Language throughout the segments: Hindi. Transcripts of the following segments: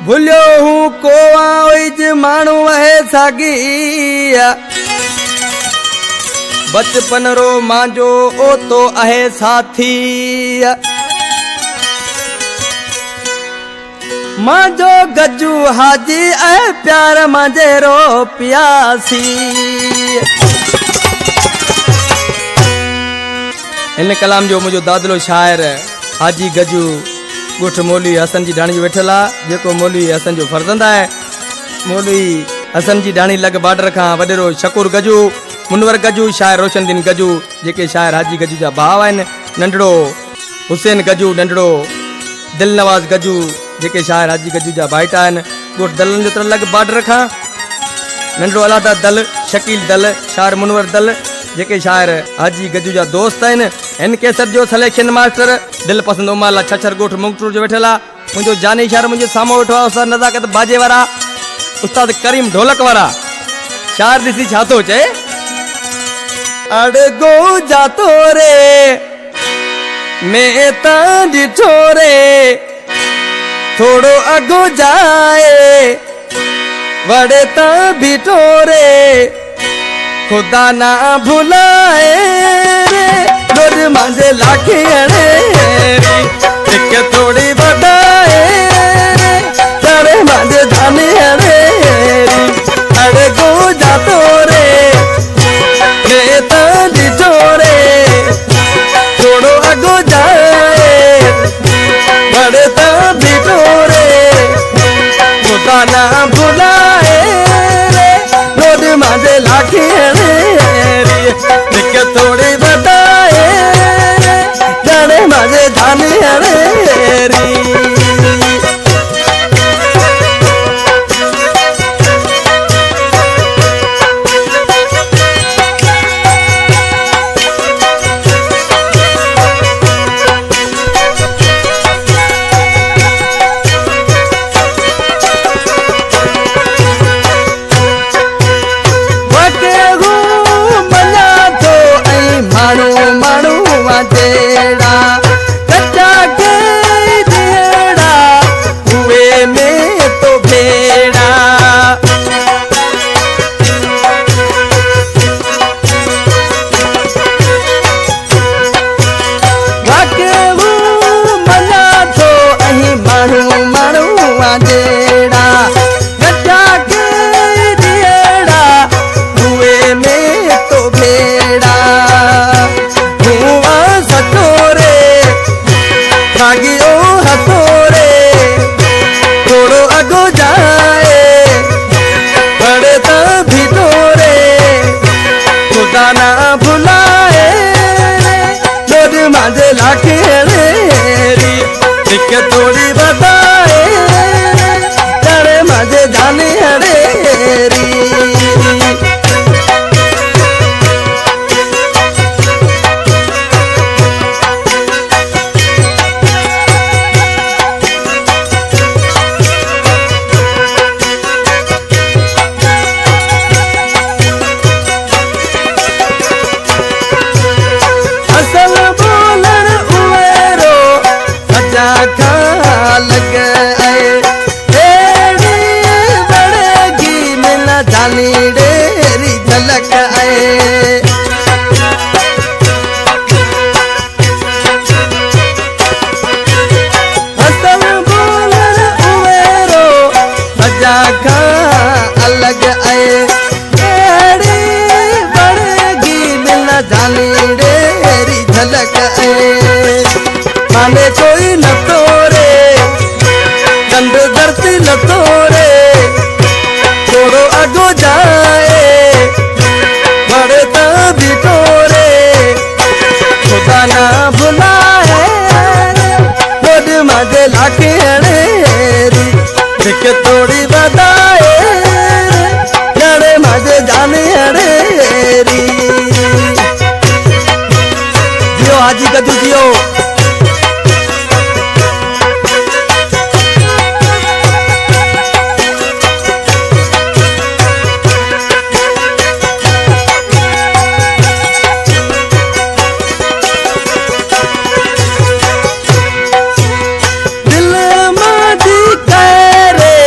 भूलियो हूँ को मानू है सागी बचपन रो मांजो ओ तो आहे साथी मांजो गजू हाजी है प्यार मांजे रो प्यासी इन कलाम जो मुझो दादलो शायर हाजी गजू गुठ मौलवी हसन जी ढाणी जो वेठल आहे जेको मौलवी हसन जो फर्जंद आहे। मौलवी हसन जी ढाणी लग बॉर्डर खां वडेरो शकूर गजू मुनवर गजू शायर रोशनदीन गजू जेके शायर हाजी गजू जा भाउ आहिनि। नंढड़ो हुसैन गजू नंढड़ो दिलनवाज़ गजू जेके शायर हाजी गजू जा भाइटा आहिनि। ॻोठ दलनि जो तरह लग बॉर्डर खां नंढड़ो अलादा दल शकील दल शायर मुनवर दल जेके शायर हाजी गजू जा दोस्त आहिनि। हिन केसर जो सिलेक्शन मास्टर दिल पसंद उमाला छछर ॻोठ मुंगटूर जो वेठल आहे। मुंहिंजो जानी शायर मुंहिंजे साम्हूं वेठो आहे उस्ताद नज़ाकत बाजे वारा उस्ताद करीम ढोलक वारा। शायर ॾिसी छा थो चए अड़गो जातो रे मैं ता ॾिठो रे थोड़ो अगो जाए वड़े ता बीठो रे खुदा ना भुलाए रे रोज मांझे लाखे रे एक थोड़ी बढ़ाए रे तारे मांझे जाने रे अरे गो जातो रे नेता दिठो रे थोड़ो अगो जाए बड़े ता बीठो रे खुदा ना भुलाए रे रोज मांझे लाखे थोड़ी बताए जाने माजे जाने रे थोड़ी बताए तेरे मजे जाने रे माने कोई न तोरे गंद धरती न तोरे थोड़ो अगो जाए बड़े तभी तोरे खुदा ना भुलाए रोज मजे लाके रे थोड़ी बताए जाने मजे जाने रे जियो हाजी गजू जियो दिल मादी करे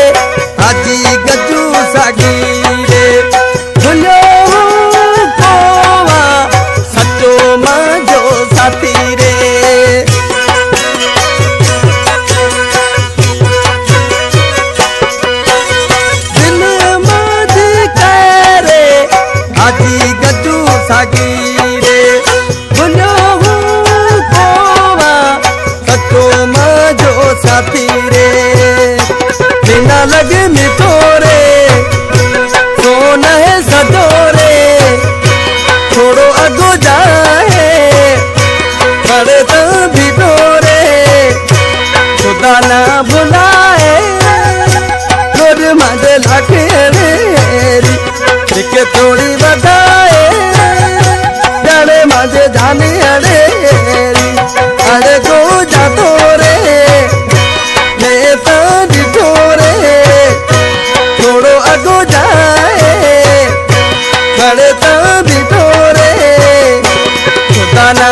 तो मांजो साथी रे बिना लगे मिठो रे सोना है सदो रे थोड़ो अगो जाए बड़े तो बिठो रे खुदा ना बुलाए गोर मांझे लाखे रे के थोड़ी बताए जाने मांझे जाने अरे को जातो रे मैं तो दिठो रे थोड़ो अगो जाए बड़े तो दिठो रे खुदा ना